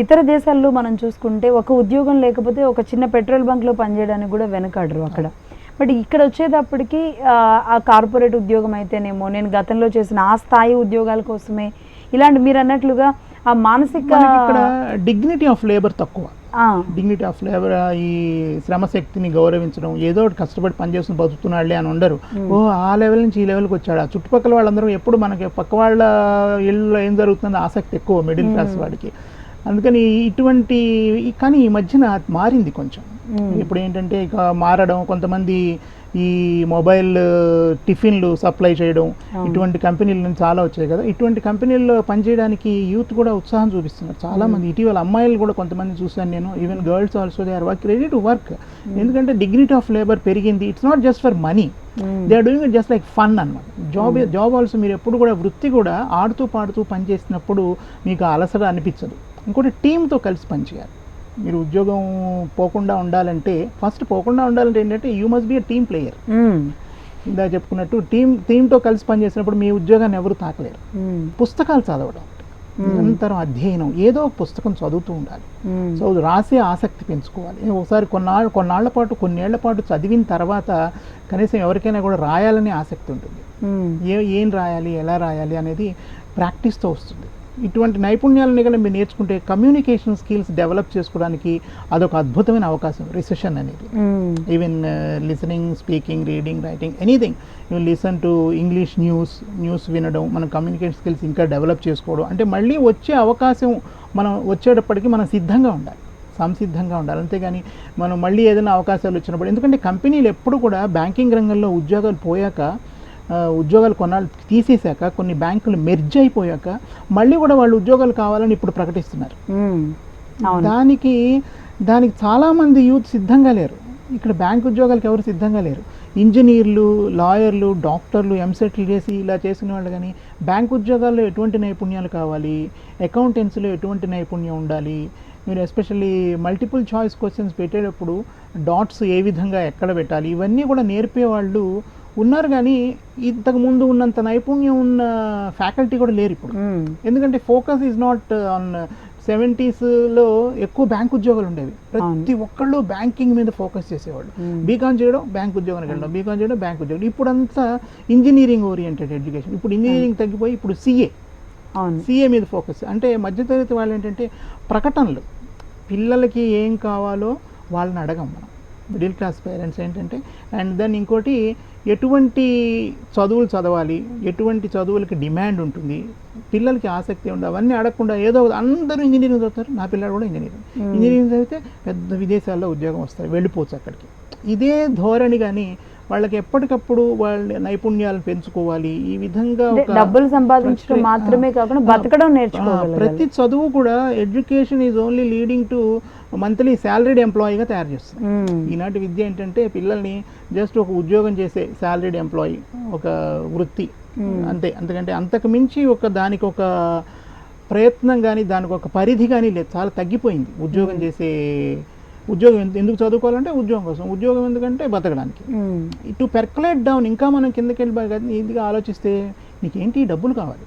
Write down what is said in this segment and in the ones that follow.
ఇతర దేశాల్లో మనం చూసుకుంటే ఒక ఉద్యోగం లేకపోతే ఒక చిన్న పెట్రోల్ బంక్లో పనిచేయడానికి కూడా వెనకాడరు అక్కడ. బట్ ఇక్కడ వచ్చేటప్పటికి ఆ కార్పొరేట్ ఉద్యోగం అయితేనేమో, నేను గతంలో చేసిన ఆ స్థాయి ఉద్యోగాల కోసమే ఇలాంటి మీరు అన్నట్లుగా ఆ మానసిక ఇక్కడ డిగ్నిటీ ఆఫ్ లేబర్ తక్కువ. డిగ్నిటీ ఆఫ్ లేబర్, ఈ శ్రమశక్తిని గౌరవించడం, ఏదో ఒకటి కష్టపడి పనిచేస్తున్న బతుకుతున్నాడులే అని ఉండరు. ఓ ఆ లెవెల్ నుంచి ఈ లెవెల్కి వచ్చాడు. ఆ చుట్టుపక్కల వాళ్ళందరూ ఎప్పుడు మనకి పక్క వాళ్ళ ఇళ్ళలో ఏం జరుగుతుందో ఆసక్తి ఎక్కువ మిడిల్ క్లాస్ వాడికి. అందుకని ఇటువంటి, కానీ ఈ మధ్యన మారింది కొంచెం. ఇప్పుడు ఏంటంటే ఇక మారడం, కొంతమంది ఈ మొబైల్ టిఫిన్లు సప్లై చేయడం, ఇటువంటి కంపెనీల నుంచి చాలా వచ్చాయి కదా. ఇటువంటి కంపెనీల్లో పనిచేయడానికి యూత్ కూడా ఉత్సాహం చూపిస్తున్నారు చాలామంది. ఇటీవల అమ్మాయిలు కూడా కొంతమంది చూశాను నేను. Even girls also they are ready to work. ఎందుకంటే డిగ్నిటీ ఆఫ్ లేబర్ పెరిగింది. It's not just for money, they are doing it just like fun అన్నమాట. జాబ్ ఆల్సో మీరు ఎప్పుడు కూడా వృత్తి కూడా ఆడుతూ పాడుతూ పనిచేసినప్పుడు మీకు అలసట అనిపించదు. ఇంకోటి టీంతో కలిసి పనిచేయాలి. మీరు ఉద్యోగం పోకుండా ఉండాలంటే, ఫస్ట్ పోకుండా ఉండాలంటే ఏంటంటే you must be a team player. ఇందా చెప్పుకున్నట్టు టీంతో కలిసి పనిచేసినప్పుడు మీ ఉద్యోగాన్ని ఎవరు తాకలేరు. పుస్తకాలు చదవడం, నిరంతరం అధ్యయనం, ఏదో ఒక పుస్తకం చదువుతూ ఉండాలి. సో రాసే ఆసక్తి పెంచుకోవాలి. ఒకసారి కొన్నేళ్ల పాటు చదివిన తర్వాత కనీసం ఎవరికైనా కూడా రాయాలనే ఆసక్తి ఉంటుంది. ఏం రాయాలి, ఎలా రాయాలి అనేది ప్రాక్టీస్తో వస్తుంది. ఇటువంటి నైపుణ్యాలని కనుక మీరు నేర్చుకుంటే కమ్యూనికేషన్ స్కిల్స్ డెవలప్ చేసుకోవడానికి అదొక అద్భుతమైన అవకాశం రిసెషన్ అనేది. Even listening, speaking, reading, writing, anything. You listen to English news వినడం, మనం కమ్యూనికేషన్ స్కిల్స్ ఇంకా డెవలప్ చేసుకోవడం. అంటే మళ్ళీ వచ్చే అవకాశం మనం వచ్చేటప్పటికి మనం సిద్ధంగా ఉండాలి, సంసిద్ధంగా ఉండాలి. అంతేగాని మనం మళ్ళీ ఏదైనా అవకాశాలు వచ్చినప్పుడు, ఎందుకంటే కంపెనీలు ఎప్పుడు కూడా బ్యాంకింగ్ రంగంలో ఉద్యోగాలు పోయాక, ఉద్యోగాలు కొన్నాళ్ళు తీసేశాక, కొన్ని బ్యాంకులు మెర్జ్ అయిపోయాక మళ్ళీ కూడా వాళ్ళు ఉద్యోగాలు కావాలని ఇప్పుడు ప్రకటిస్తున్నారు. దానికి చాలామంది యూత్ సిద్ధంగా లేరు. ఇక్కడ బ్యాంక్ ఉద్యోగాలకు ఎవరు సిద్ధంగా లేరు. ఇంజనీర్లు, లాయర్లు, డాక్టర్లు, ఎంసెట్లు చేసి ఇలా చేసిన వాళ్ళు కానీ బ్యాంక్ ఉద్యోగాల్లో ఎటువంటి నైపుణ్యాలు కావాలి, అకౌంటెన్సీలో ఎటువంటి నైపుణ్యం ఉండాలి, మీరు ఎస్పెషల్లీ మల్టిపుల్ చాయిస్ క్వశ్చన్స్ పెట్టేటప్పుడు డాట్స్ ఏ విధంగా ఎక్కడ పెట్టాలి, ఇవన్నీ కూడా నేర్పేవాళ్ళు ఉన్నారు. కానీ ఇంతకు ముందు ఉన్నంత నైపుణ్యం ఉన్న ఫ్యాకల్టీ కూడా లేరు ఇప్పుడు. ఎందుకంటే focus is not on 70s ఎక్కువ బ్యాంక్ ఉద్యోగాలు ఉండేవి. ప్రతి ఒక్కళ్ళు బ్యాంకింగ్ మీద ఫోకస్ చేసేవాళ్ళు. బీకాం చేయడం, బ్యాంక్ ఉద్యోగానికి వెళ్ళడం, బీకాం చేయడం, బ్యాంక్ ఉద్యోగం. ఇప్పుడు అంతా ఇంజనీరింగ్ ఓరియంటెడ్ ఎడ్యుకేషన్. ఇప్పుడు ఇంజనీరింగ్ తగ్గిపోయి ఇప్పుడు సిఏ మీద ఫోకస్. అంటే మధ్యతరగతి వాళ్ళు ఏంటంటే ప్రకటనలు, పిల్లలకి ఏం కావాలో వాళ్ళని అడగం మనం. మిడిల్ క్లాస్ పేరెంట్స్ ఏంటంటే, అండ్ దెన్ ఇంకోటి ఎటువంటి చదువులు చదవాలి, ఎటువంటి చదువులకి డిమాండ్ ఉంటుంది, పిల్లలకి ఆసక్తి ఉంది, అవన్నీ అడగకుండా ఏదో అందరూ ఇంజనీరింగ్ చదువుతారు, నా పిల్లలు కూడా ఇంజనీరింగ్ చదివితే పెద్ద విదేశాల్లో ఉద్యోగం వస్తారు, వెళ్ళిపోవచ్చు అక్కడికి. ఇదే ధోరణి. కానీ వాళ్ళకి ఎప్పటికప్పుడు వాళ్ళ నైపుణ్యాలను పెంచుకోవాలి. ఈ విధంగా డబ్బులు సంపాదించడం మాత్రమే కాకుండా బతకడం నేర్చుకోవాలి. ప్రతి చదువు కూడా education is only leading to monthly salaried ఎంప్లాయీగా తయారు చేస్తుంది. ఈనాటి విద్య ఏంటంటే పిల్లల్ని జస్ట్ ఒక ఉద్యోగం చేసే శాలరీడ్ ఎంప్లాయీ, ఒక వృత్తి అంతే. అంతకంటే అంతకు మించి దానికి ఒక ప్రయత్నం కానీ, దానికి ఒక పరిధి కానీ లేదు. చాలా తగ్గిపోయింది ఉద్యోగం చేసే. ఉద్యోగం ఎందుకు చదువుకోవాలంటే ఉద్యోగం కోసం, ఉద్యోగం ఎందుకంటే బతకడానికి. టు పెర్కులేట్ డౌన్, ఇంకా మనం కిందకి వెళ్ళి ఇదిగా ఆలోచిస్తే నీకేంటి డబ్బులు కావాలి,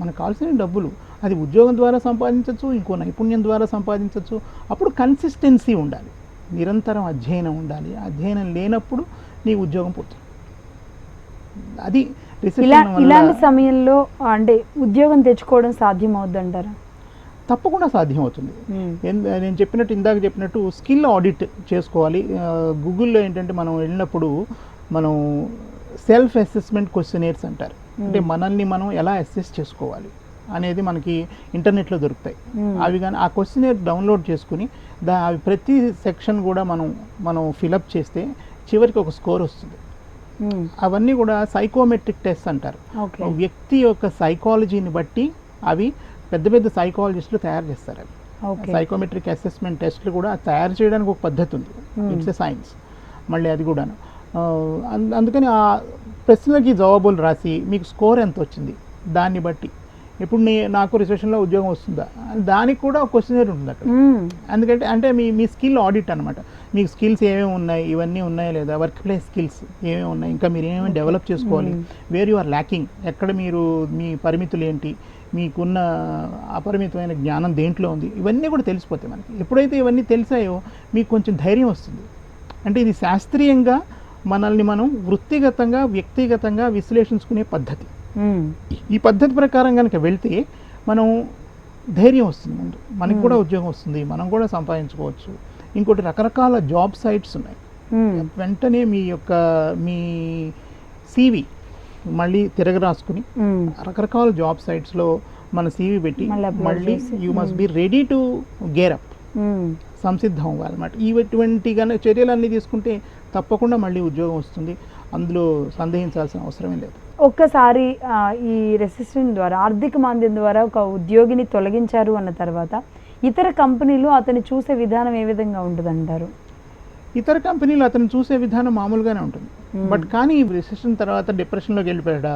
మనకు కావాల్సిన డబ్బులు, అది ఉద్యోగం ద్వారా సంపాదించవచ్చు, ఇంకో నైపుణ్యం ద్వారా సంపాదించవచ్చు. అప్పుడు కన్సిస్టెన్సీ ఉండాలి, నిరంతరం అధ్యయనం ఉండాలి. అధ్యయనం లేనప్పుడు నీ ఉద్యోగం పోతుంది. అది ఇలాంటి సమయంలో అంటే ఉద్యోగం తెచ్చుకోవడం సాధ్యం అవుతుందంటారా? తప్పకుండా సాధ్యం అవుతుంది. నేను ఇందాక చెప్పినట్టు స్కిల్ ఆడిట్ చేసుకోవాలి. గూగుల్లో ఏంటంటే మనం వెళ్ళినప్పుడు మనం సెల్ఫ్ అసెస్మెంట్ క్వశ్చనేర్స్ అంటారు. అంటే మనల్ని మనం ఎలా అసెస్ చేసుకోవాలి అనేది మనకి ఇంటర్నెట్లో దొరుకుతాయి. అవి కానీ ఆ క్వశ్చనేర్ డౌన్లోడ్ చేసుకుని అవి ప్రతి సెక్షన్ కూడా మనం ఫిలప్ చేస్తే చివరికి ఒక స్కోర్ వస్తుంది. అవన్నీ కూడా సైకోమెట్రిక్ టెస్ట్ అంటారు. వ్యక్తి యొక్క సైకాలజీని బట్టి అవి పెద్ద పెద్ద సైకాలజిస్టులు తయారు చేస్తారు. అవి సైకోమెట్రిక్ అసెస్మెంట్ టెస్ట్లు కూడా తయారు చేయడానికి ఒక పద్ధతి ఉంది. ఇట్స్ ఎ సైన్స్ మళ్ళీ అది కూడాను. అందుకని ఆ ప్రశ్నలకి జవాబులు రాసి మీకు స్కోర్ ఎంత వచ్చింది దాన్ని బట్టి ఇప్పుడు నాకు రిసెషన్లో ఉద్యోగం వస్తుందా దానికి కూడా ఒక క్వశ్చనర్ ఉంటుంది అక్కడ. ఎందుకంటే అంటే మీ స్కిల్ ఆడిట్ అనమాట. మీకు స్కిల్స్ ఏమేమి ఉన్నాయి, ఇవన్నీ ఉన్నాయా లేదా, వర్క్ ప్లేస్ స్కిల్స్ ఏమేమి ఉన్నాయి, ఇంకా మీరు ఏమేమి డెవలప్ చేసుకోవాలి, వేర్ యు ఆర్ ల్యాకింగ్, ఎక్కడ మీరు మీ పరిమితులు ఏంటి, మీకున్న అపరిమితమైన జ్ఞానం దేంట్లో ఉంది, ఇవన్నీ కూడా తెలిసిపోతాయి మనకి. ఎప్పుడైతే ఇవన్నీ తెలిసాయో మీకు కొంచెం ధైర్యం వస్తుంది. అంటే ఇది శాస్త్రీయంగా మనల్ని మనం వృత్తిగతంగా వ్యక్తిగతంగా విశ్లేషించుకునే పద్ధతి. ఈ పద్ధతి ప్రకారం కనుక వెళ్తే మనం ధైర్యం వస్తుంది, ముందు మనకి కూడా ఉద్యోగం వస్తుంది, మనం కూడా సంపాదించుకోవచ్చు. ఇంకోటి రకరకాల జాబ్ సైట్స్ ఉన్నాయి. వెంటనే మీ CV మళ్ళీ తిరగరాసుకుని రకరకాల జాబ్ సైట్స్లో మన CV పెట్టి మళ్ళీ you must be ready to gear up, సంసిద్ధం అవ్వాలన్నమాట. ఇటువంటి చర్యలన్నీ తీసుకుంటే తప్పకుండా మళ్ళీ ఉద్యోగం వస్తుంది, అందులో సందేహించాల్సిన అవసరమే లేదు. ఒక్కసారి ఈ రెసిస్టెన్స్ ద్వారా, ఆర్థిక మాంద్యం ద్వారా ఒక ఉద్యోగిని తొలగించారు అన్న తర్వాత ఇతర కంపెనీలు అతన్ని చూసే విధానం ఏ విధంగా ఉంటుంది అంటారు? ఇతర కంపెనీలు అతను చూసే విధానం మామూలుగానే ఉంటుంది. బట్ కానీ రిసెషన్ తర్వాత డిప్రెషన్లోకి వెళ్ళిపోయాడా,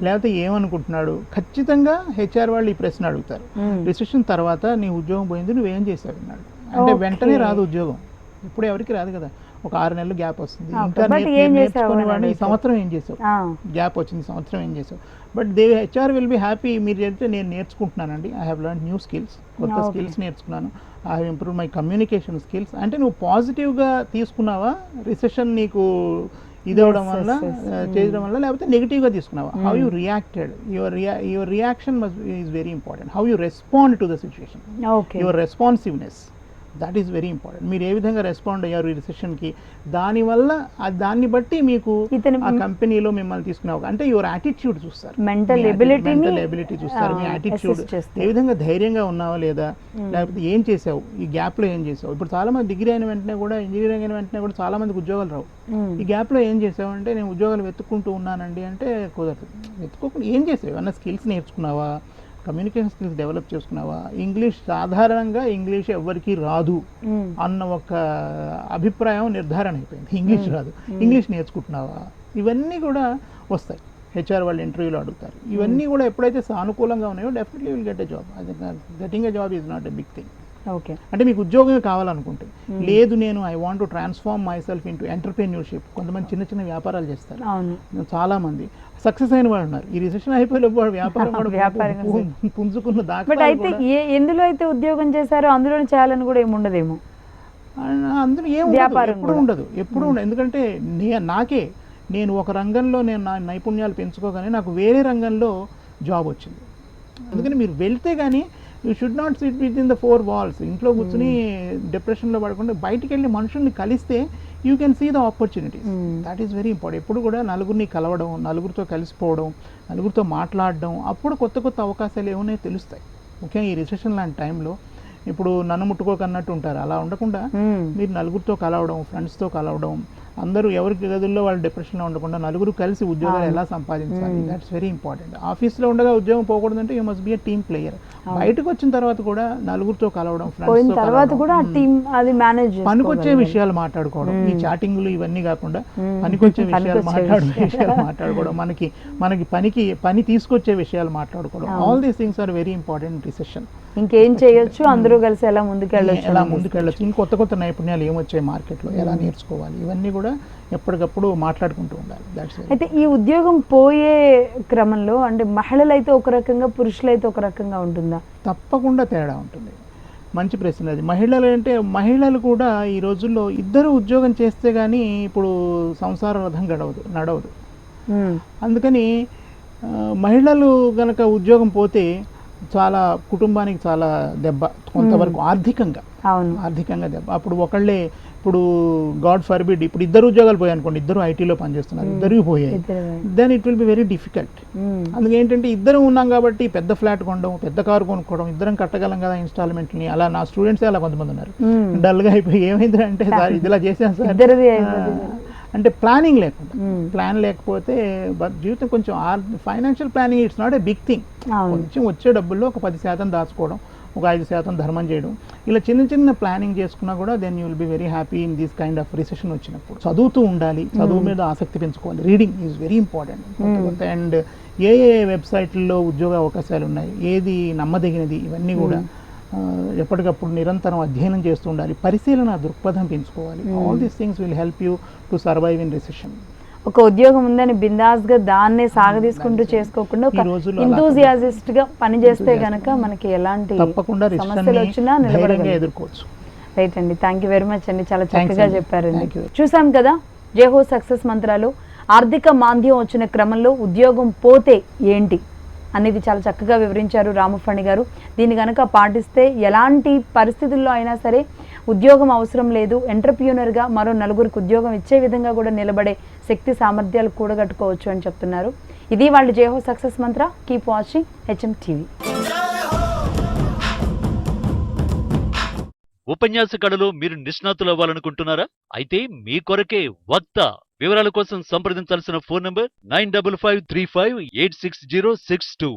లేకపోతే ఏమనుకుంటున్నాడు, ఖచ్చితంగా HR వాళ్ళు ఈ ప్రశ్న అడుగుతారు. రిసెషన్ తర్వాత నీ ఉద్యోగం పోయింది, నువ్వేం చేసావు అన్నాడు అంటే వెంటనే రాదు ఉద్యోగం, ఇప్పుడు ఎవరికి రాదు కదా, ఒక 6 నెలలు గ్యాప్ వస్తుంది. ఇంకా నేర్చుకునేవాడిని ఈ సంవత్సరం ఏం చేసావు, గ్యాప్ వచ్చింది సంవత్సరం ఏం చేసావు. But HR will be happy, మీరు చెప్తే నేను నేర్చుకుంటున్నానండి, I have learn new skills, కొత్త స్కిల్స్ నేర్చుకున్నాను, I have improve my communication skills. అంటే నువ్వు పాజిటివ్గా తీసుకున్నావా రిసెషన్ నీకు ఇదవడం వల్ల చేయడం వల్ల, లేకపోతే నెగిటివ్గా తీసుకున్నావా, how you reacted, your reaction is very important, how you respond to the situation, your responsiveness, that is very important. మీరు ఏ విధంగా రెస్పాండ్ అయ్యారు ఈ రిసెషన్కి, దానివల్ల దాన్ని బట్టి మీకు ఆ కంపెనీలో మిమ్మల్ని తీసుకునే అంటే యువర్ యాటిట్యూడ్ చూస్తారు, మెంటల్ ఎబిలిటీ చూస్తారు, మీ యాటిట్యూడ్ ఏ విధంగా ధైర్యంగా ఉన్నావా లేదా, లేకపోతే ఏం చేసావు ఈ గ్యాప్లో ఏం చేసావు. ఇప్పుడు చాలా మంది డిగ్రీ అయిన వెంటనే కూడా, ఇంజనీరింగ్ అయిన వెంటనే కూడా చాలా మందికి ఉద్యోగాలు రావు. ఈ గ్యాప్లో ఏం చేసావు అంటే నేను ఉద్యోగాలు వెతుక్కుంటూ ఉన్నానండి అంటే కుదరదు. వెతుక్కోకుండా ఏం చేసావు, ఏమన్నా స్కిల్స్ నేర్చుకున్నావా, కమ్యూనికేషన్ స్కిల్స్ డెవలప్ చేసుకున్నావా, ఇంగ్లీష్ సాధారణంగా ఇంగ్లీష్ ఎవరికి రాదు అన్న ఒక అభిప్రాయం నిర్ధారణ అయిపోయింది, ఇంగ్లీష్ రాదు, ఇంగ్లీష్ నేర్చుకుంటున్నావా, ఇవన్నీ కూడా వస్తాయి. HR వాళ్ళు ఇంటర్వ్యూలో అడుగుతారు. ఇవన్నీ కూడా ఎప్పుడైతే సానుకూలంగా ఉన్నాయో definitely will get a job. అది getting a job is not a big thing. Okay, అంటే మీకు ఉద్యోగమే కావాలనుకుంటే, లేదు నేను I want to transform myself into entrepreneurship. కొంతమంది చిన్న చిన్న వ్యాపారాలు చేస్తారు, చాలా మంది సక్సెస్ అయిన వాళ్ళు ఉన్నారు. ఈ రిసెషన్ అయిపోయిన వ్యాపారం పుంజుకున్న దాకా. అయితే ఎందులో అయితే ఉద్యోగం చేశారో అందులోనే చేయాలని కూడా ఏముండదేమో, అందులో ఎప్పుడు ఉండదు. ఎందుకంటే నేను ఒక రంగంలో నేను నా నైపుణ్యాలు పెంచుకోగానే నాకు వేరే రంగంలో జాబ్ వచ్చింది. అందుకని మీరు వెళ్తే కానీ you should not SIT with in the 4 walls. ఇంట్లో కూర్చుని డిప్రెషన్లో పడకుండా బయటికి వెళ్ళి మనుషుల్ని కలిస్తే you can see the opportunities. That is very important. ఎప్పుడు కూడా నలుగురిని కలవడం, నలుగురితో కలిసిపోవడం, నలుగురితో మాట్లాడడం, అప్పుడు కొత్త కొత్త అవకాశాలు ఏమైనా తెలుస్తాయి. ముఖ్యంగా ఈ రిసెషన్ లాంటి టైంలో ఇప్పుడు నన్ను ముట్టుకోకన్నట్టు ఉంటారు, అలా ఉండకుండా మీరు నలుగురితో కలవడం, ఫ్రెండ్స్తో కలవడం, అందరూ ఎవరికి గదుల్లో వాళ్ళు డిప్రెషన్లో ఉండకుండా నలుగురు కలిసి ఉద్యోగాలు ఎలా సంపాదించాలి, దట్స్ వెరీ ఇంపార్టెంట్. ఆఫీస్లో ఉండగా ఉద్యోగం పోకూడదంటే you must be a team player. బయటకు వచ్చిన తర్వాత కూడా నలుగురితో కలవడం, ఫ్రెండ్స్తో పనికొచ్చే విషయాలు మాట్లాడుకోవడం, ఈ చాటింగ్లు ఇవన్నీ కాకుండా పనికొచ్చే విషయాలు మాట్లాడుకోవడం, మనకి పని తీసుకొచ్చే విషయాలు మాట్లాడుకోవడం, all these things are very important recession. ఇంకేం చేయొచ్చు, అందరూ కలిసి ఎలా ముందుకెళ్ళచ్చు, ఇంకొత్త కొత్త నైపుణ్యాలు ఏమొచ్చాయి మార్కెట్లో, ఎలా నేర్చుకోవాలి, ఇవన్నీ కూడా ఎప్పటికప్పుడు మాట్లాడుకుంటూ ఉండాలి. అయితే ఈ ఉద్యోగం పోయే క్రమంలో అంటే మహిళలు అయితే ఒక రకంగా, పురుషులు అయితే ఒక రకంగా ఉంటుందా? తప్పకుండా తేడా ఉంటుంది. మంచి ప్రశ్న అది. మహిళలు కూడా ఈ రోజుల్లో ఇద్దరు ఉద్యోగం చేస్తే కానీ ఇప్పుడు సంసార రథం నడవదు. అందుకని మహిళలు గనక ఉద్యోగం పోతే చాలా కుటుంబానికి చాలా దెబ్బ, కొంతవరకు ఆర్థికంగా దెబ్బ. అప్పుడు ఒకళ్ళే, ఇప్పుడు గాడ్ ఫర్బిడ్ ఇప్పుడు ఇద్దరు ఉద్యోగాలు పోయాయి అనుకోండి, ఇద్దరు ఐటీలో పనిచేస్తున్నారు, ఇద్దరు పోయాయి, then it will be very difficult. అందుకే ఏంటంటే ఇద్దరు ఉన్నాం కాబట్టి పెద్ద ఫ్లాట్ కొనడం, పెద్ద కారు కొనుక్కోవడం, ఇద్దరం కట్టగలం కదా ఇన్స్టాల్మెంట్ని. అలా నా స్టూడెంట్స్ అలా కొంతమంది ఉన్నారు, డల్గా అయిపోయి ఏమైంది అంటే సార్ ఇదిలా చేశాను సార్ అంటే ప్లానింగ్ లేకుండా. ప్లాన్ లేకపోతే జీవితం కొంచెం financial planning it's not a big thing. కొంచెం వచ్చే డబ్బుల్లో ఒక 10% దాచుకోవడం, ఒక 5% ధర్మం చేయడం, ఇలా చిన్న చిన్న ప్లానింగ్ చేసుకున్నా కూడా then you will be very happy in this kind of recession వచ్చినప్పుడు. చదువుతూ ఉండాలి, చదువు మీద ఆసక్తి పెంచుకోవాలి, reading is very important. And ఏ వెబ్సైట్లలో ఉద్యోగ అవకాశాలు ఉన్నాయి, ఏది నమ్మదగినది, ఇవన్నీ కూడా ఎప్పటికప్పుడు నిరంతరం అధ్యయనం చేస్తూ ఉండాలి, పరిశీలన దృక్పథం పెంచుకోవాలి. All these things will help you to survive in recession. ఒక ఉద్యోగం ఉందని బిందాస్ గా దాన్నే సాగదీసుకుంటూ చేసుకోకుండా ఒక ఈ రోజుల్లో అలా ఇంతూజియాసిస్ట్ గా పని చేస్తే గనక మనకి ఎలాంటి తప్పకుండా సమస్యలు వచ్చినా ధైర్యంగా నిలబడగలం. ఎదుర్కోవచ్చు. రైట్ అండి, థ్యాంక్ యూ వెరీ మచ్ అండి, చాలా Thanks చక్కగా అండి. చెప్పారండి. Thank you. చూసాం కదా జేహో సక్సెస్ మంత్రాలు. ఆర్థిక మాంద్యం వచ్చిన క్రమంలో ఉద్యోగం పోతే ఏంటి అనేది చాలా చక్కగా వివరించారు రామఫణి గారు. దీన్ని కనుక పాటిస్తే ఎలాంటి పరిస్థితుల్లో అయినా సరే ఉద్యోగం అవసరం లేదు, ఎంటర్ప్రీనర్గా మరో నలుగురికి ఉద్యోగం ఇచ్చే విధంగా కూడా నిలబడే శక్తి సామర్థ్యాలు కూడగట్టుకోవచ్చు అని చెప్తున్నారు. ఇది వాళ్ళ జేహో సక్సెస్ మంత్ర. Keep watching HM TV. ఉపన్యాస కళలో మీరు నిష్ణాతులు అవ్వాలనుకుంటున్నారా? అయితే మీ కొరకే వక్త. వివరాల కోసం సంప్రదించాల్సిన ఫోన్ నంబర్ 9553586062.